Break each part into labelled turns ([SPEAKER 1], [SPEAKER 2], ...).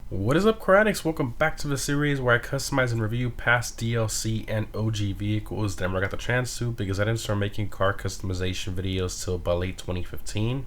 [SPEAKER 1] What is up, Critics? Welcome back to the series where I customize and review past DLC and OG vehicles that I never got the chance to because I didn't start making car customization videos till about late 2015.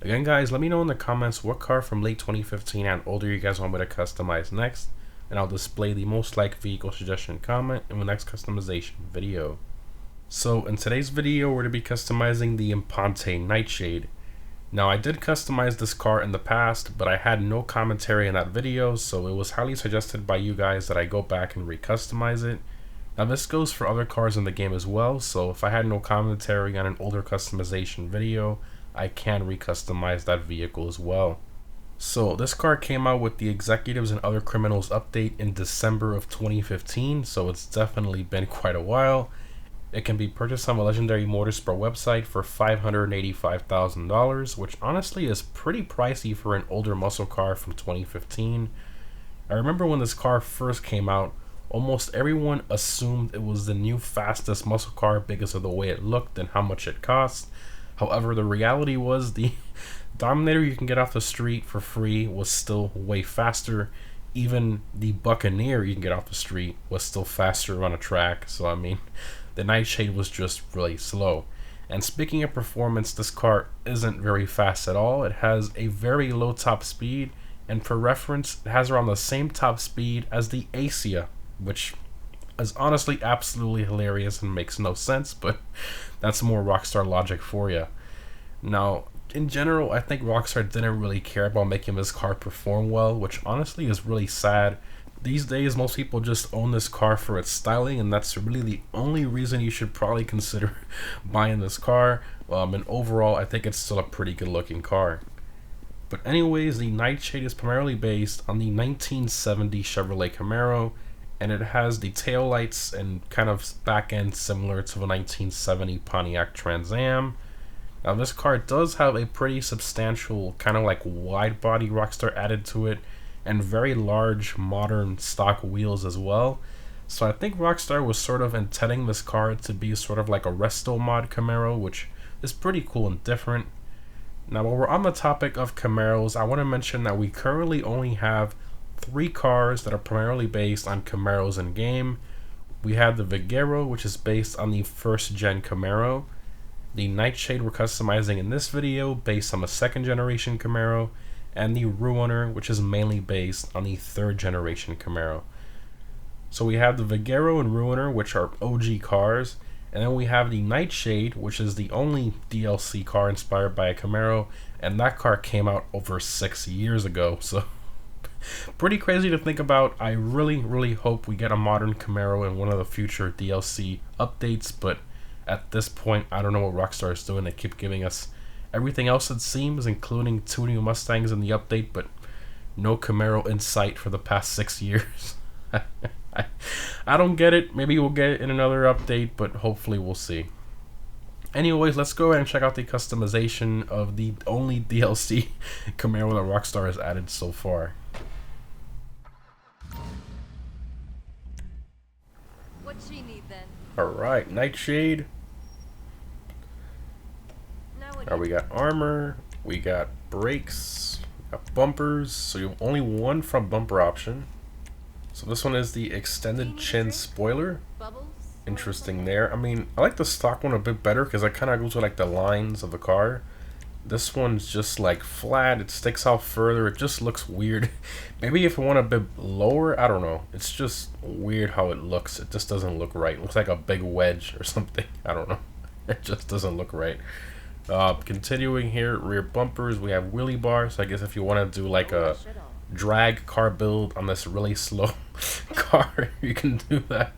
[SPEAKER 1] Again, guys, let me know in the comments what car from late 2015 and older you guys want me to customize next, and I'll display the most liked vehicle suggestion comment in the next customization video. So in today's video, we're going to be customizing the Imponte Nightshade. Now, I did customize this car in the past, but I had no commentary in that video, so it was highly suggested by you guys that I go back and recustomize it. Now, this goes for other cars in the game as well, so if I had no commentary on an older customization video, I can recustomize that vehicle as well. So, this car came out with the Executives and Other Criminals update in December of 2015, so it's definitely been quite a while. It can be purchased on the Legendary Motorsport website for $585,000, which honestly is pretty pricey for an older muscle car from 2015. I remember when this car first came out, almost everyone assumed it was the new fastest muscle car because of the way it looked and how much it cost. However, the reality was the Dominator you can get off the street for free was still way faster. Even the Buccaneer you can get off the street was still faster on a track, so I mean, the Nightshade was just really slow. And speaking of performance, this car isn't very fast at all. It has a very low top speed, and for reference, it has around the same top speed as the Acia, which is honestly absolutely hilarious and makes no sense, but that's more Rockstar logic for you. Now, in general, I think Rockstar didn't really care about making this car perform well, which honestly is really sad. These days, most people just own this car for its styling, and that's really the only reason you should probably consider buying this car. And overall, I think it's still a pretty good looking car. But anyways, the Nightshade is primarily based on the 1970 Chevrolet Camaro, and it has the taillights and kind of back end similar to the 1970 Pontiac Trans Am. Now, this car does have a pretty substantial kind of like wide body Rockstar added to it, and very large modern stock wheels as well. So I think Rockstar was sort of intending this car to be sort of like a resto mod Camaro, which is pretty cool and different. Now, while we're on the topic of Camaros, I want to mention that we currently only have 3 cars that are primarily based on Camaros in game. We have the Vigero, which is based on the first gen Camaro. The Nightshade we're customizing in this video based on the second generation Camaro, and the Ruiner, which is mainly based on the third generation Camaro. So we have the Vigero and Ruiner, which are OG cars, and then we have the Nightshade, which is the only DLC car inspired by a Camaro, and that car came out over 6 years ago, so pretty crazy to think about. I really hope we get a modern Camaro in one of the future DLC updates, but at this point, I don't know what Rockstar is doing. They keep giving us everything else, it seems, including 2 new Mustangs in the update, but no Camaro in sight for the past 6 years. I don't get it. Maybe we'll get it in another update, but hopefully we'll see. Anyways, let's go ahead and check out the customization of the only DLC Camaro that Rockstar has added so far.
[SPEAKER 2] What she need then?
[SPEAKER 1] Alright, Nightshade. We got armor, we got brakes, we got bumpers, so you have only one front bumper option. So this one is the extended chin spoiler. Interesting there. I mean, I like the stock one a bit better because it kind of goes with like the lines of the car. This one's just like flat, it sticks out further, it just looks weird. Maybe if I want a bit lower, I don't know. It's just weird how it looks. It just doesn't look right. It looks like a big wedge or something. I don't know. It just doesn't look right. Continuing here, rear bumpers, we have wheelie bars. So I guess if you want to do like a drag car build on this really slow car, you can do that.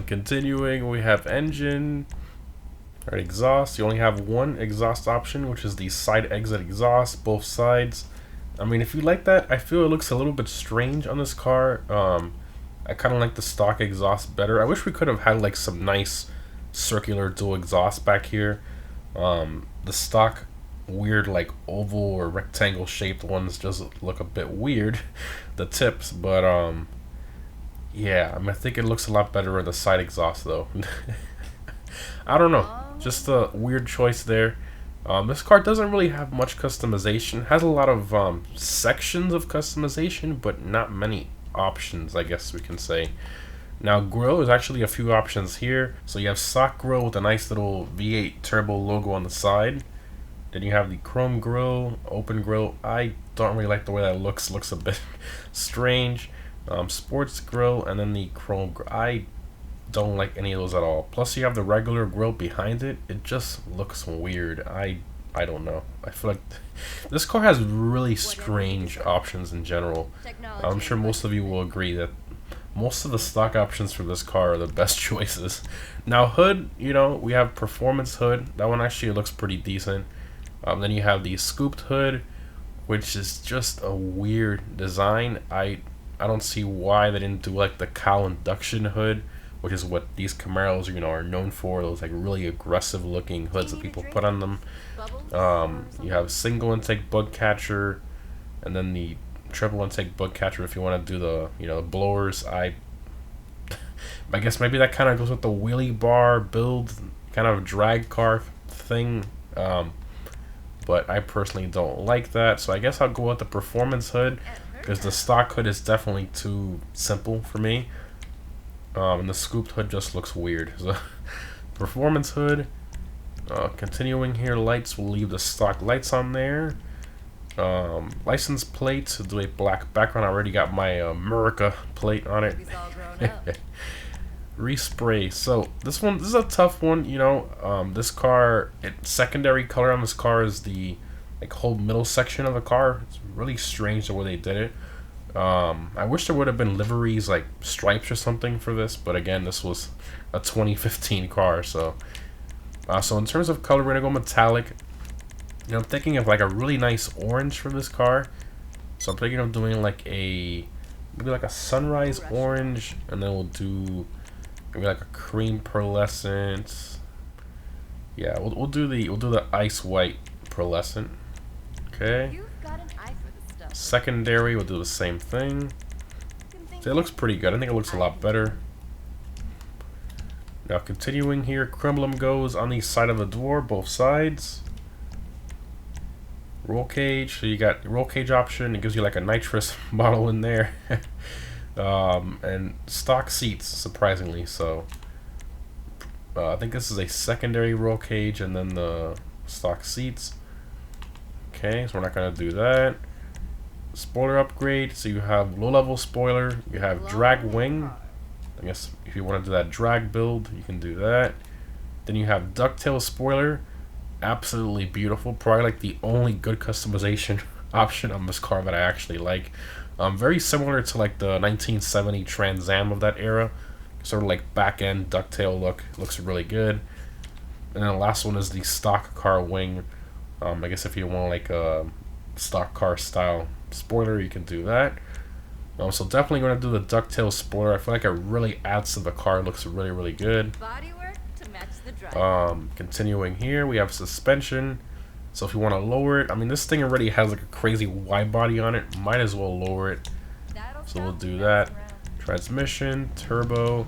[SPEAKER 1] Continuing, we have engine. Alright, exhaust. You only have one exhaust option, which is the side exit exhaust, both sides. I mean, if you like that, I feel it looks a little bit strange on this car. I kind of like the stock exhaust better. I wish we could have had like some nice circular dual exhaust back here. The stock weird like oval or rectangle shaped ones just look a bit weird, the tips, but yeah, I mean, I think it looks a lot better on the side exhaust though. I don't know, just a weird choice there. This car doesn't really have much customization. It has a lot of sections of customization, but not many options, I guess we can say. Now, grille is actually a few options here. So you have stock grille with a nice little V8 turbo logo on the side. Then you have the chrome grille, open grille. I don't really like the way that looks. Looks a bit strange. Sports grille, and then the chrome grille. I don't like any of those at all. Plus, you have the regular grille behind it. It just looks weird. I don't know. I feel like this car has really strange options in general. I'm sure most of you will agree that most of the stock options for this car are the best choices. Now, hood, you know, we have performance hood. That one actually looks pretty decent. Then you have the scooped hood, which is just a weird design. I don't see why they didn't do like the cowl induction hood, which is what these Camaros, you know, are known for. Those like really aggressive looking hoods that people put on them. You have single intake bug catcher, and then the triple intake bug catcher if you want to do the, you know, the blowers. I guess maybe that kind of goes with the wheelie bar build, kind of drag car thing. But I personally don't like that, so I guess I'll go with the performance hood, because the stock hood is definitely too simple for me. And the scooped hood just looks weird. So, performance hood. Continuing here, lights, we'll leave the stock lights on there. License plate, do a black background. I already got my America plate on it. Respray. So this is a tough one, you know. This car, secondary color on this car is the like whole middle section of the car. It's really strange the way they did it. I wish there would have been liveries like stripes or something for this, but again, this was a 2015 car, so in terms of color, we're gonna go metallic. You know, I'm thinking of like a really nice orange for this car, so I'm thinking of doing like maybe like a sunrise orange, and then we'll do maybe like a cream pearlescent. Yeah, we'll do the ice white pearlescent. Okay. Secondary, we'll do the same thing. So it looks pretty good. I think it looks a lot better. Now continuing here, chrome goes on the side of the door, both sides. Roll cage, so you got roll cage option. It gives you like a nitrous bottle in there. And stock seats, surprisingly. So I think this is a secondary roll cage, and then the stock seats. Okay, so we're not gonna do that. Spoiler upgrade, so you have low level spoiler, you have drag wing. I guess if you want to do that drag build, you can do that. Then you have ducktail spoiler, absolutely beautiful. Probably like the only good customization option on this car that I actually like. Very similar to like the 1970 Trans Am of that era, sort of like back end ducktail look. Looks really good. And then the last one is the stock car wing. I guess if you want like a stock car style spoiler, you can do that. So definitely going to do the ducktail spoiler. I feel like it really adds to the car. It looks really, really good.
[SPEAKER 2] Bodywork to match the drive.
[SPEAKER 1] Continuing here, we have suspension. So if you want to lower it, I mean, this thing already has like a crazy wide body on it. Might as well lower it. So we'll do that. Transmission, turbo,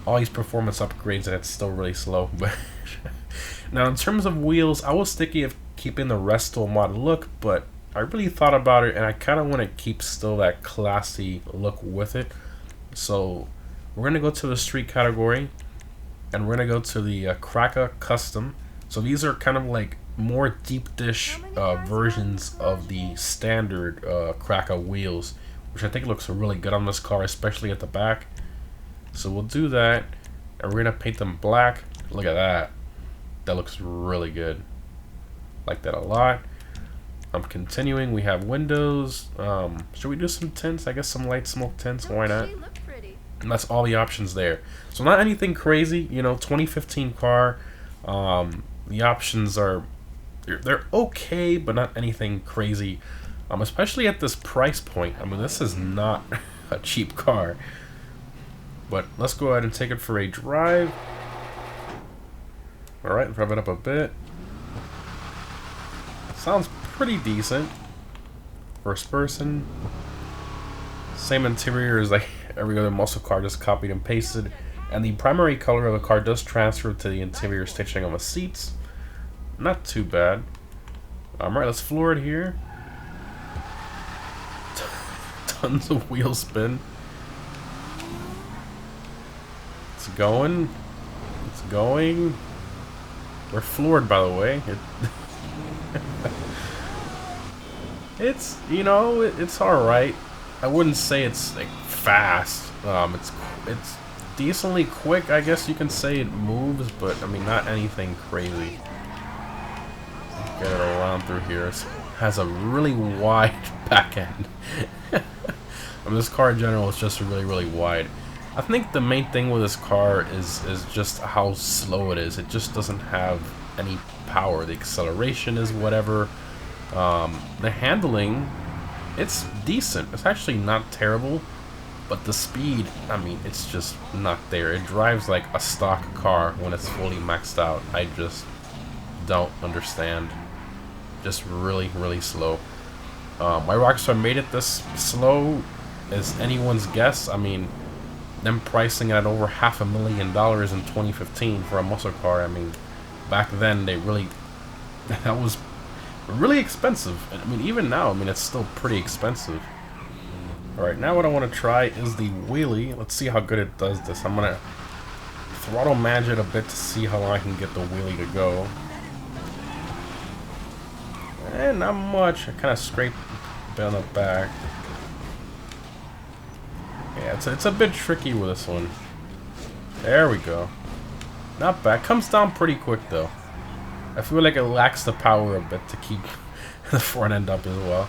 [SPEAKER 1] all these performance upgrades, and it's still really slow. But now in terms of wheels, I was thinking of keeping the Resto mod look, but I really thought about it, and I kind of want to keep still that classy look with it. So we're going to go to the street category, and we're going to go to the Kraka Custom. So these are kind of like more deep dish versions of the standard Kraka wheels, which I think looks really good on this car, especially at the back. So we'll do that, and we're going to paint them black. Look at that. That looks really good. Like that a lot. Continuing, we have windows. Should we do some tints? I guess some light smoke tints. Why not? And that's all the options there. So not anything crazy, you know. 2015 car. The options are they're okay, but not anything crazy. Especially at this price point. I mean, this is not a cheap car. But let's go ahead and take it for a drive. All right, rev it up a bit. Sounds pretty decent. First person. Same interior as like every other muscle car, just copied and pasted. And the primary color of the car does transfer to the interior stitching on the seats. not too bad. Alright, let's floor it here. Tons of wheel spin. It's going. It's going. We're floored, by the way. It's, you know, it's alright. I wouldn't say it's like fast. It's decently quick, I guess you can say. It moves, but I mean, not anything crazy. Get it around through here. It has a really wide back end. I mean, this car in general is just really, really wide. I think the main thing with this car is just how slow it is. It just doesn't have any power. The acceleration is whatever. The handling, it's decent. It's actually not terrible, but the speed, I mean, it's just not there. It drives like a stock car when it's fully maxed out. I just don't understand. Just really, really slow. Why Rockstar made it this slow is anyone's guess. I mean, them pricing it at over $500,000 in 2015 for a muscle car. I mean, back then that was really expensive. I mean, even now, I mean, it's still pretty expensive. Alright, now what I want to try is the wheelie. Let's see how good it does this. I'm going to throttle manage it a bit to see how long I can get the wheelie to go. And not much. I kind of scraped down the back. Yeah, it's a bit tricky with this one. There we go. Not bad. Comes down pretty quick though. I feel like it lacks the power a bit to keep the front end up as well.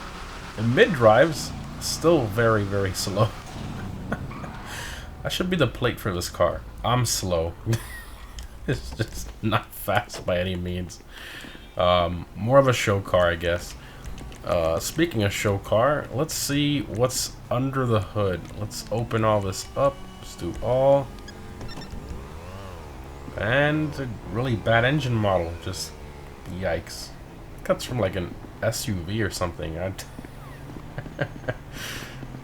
[SPEAKER 1] And mid drives still very, very slow. That should be the plate for this car. I'm slow. It's just not fast by any means. More of a show car, I guess. Speaking of show car, let's see what's under the hood. Let's open all this up. Let's do all. And a really bad engine model. Just yikes. Cuts from like an SUV or something.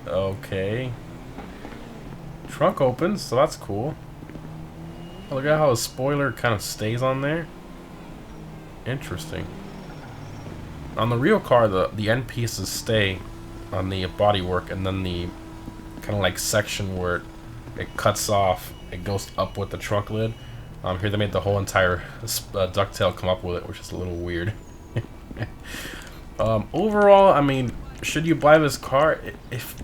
[SPEAKER 1] Okay. Trunk opens, so that's cool. Look at how the spoiler kind of stays on there. Interesting. On the real car, the end pieces stay on the bodywork, and then the kind of like section where it cuts off, it goes up with the trunk lid. Here they made the whole entire ducktail come up with it, which is a little weird. Overall, I mean, should you buy this car? If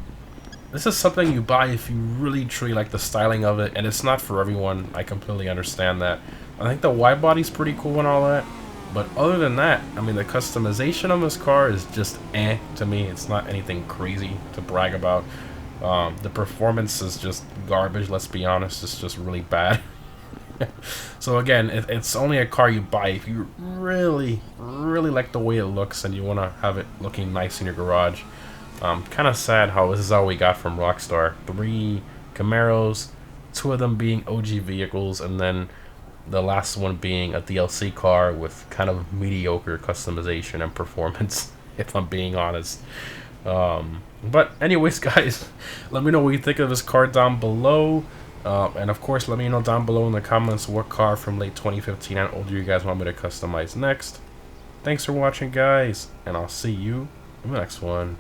[SPEAKER 1] this is something you buy if you really truly like the styling of it, and it's not for everyone. I completely understand that. I think the wide body's pretty cool and all that. But other than that, I mean, the customization of this car is just to me. It's not anything crazy to brag about. The performance is just garbage, let's be honest. It's just really bad. So again, it's only a car you buy if you really, really like the way it looks and you want to have it looking nice in your garage. Kind of sad how this is all we got from Rockstar. 3 Camaros, 2 of them being OG vehicles, and then the last one being a DLC car with kind of mediocre customization and performance, if I'm being honest. But anyways, guys, let me know what you think of this car down below. And of course, let me know down below in the comments what car from late 2015 and older you guys want me to customize next. Thanks for watching, guys, and I'll see you in the next one.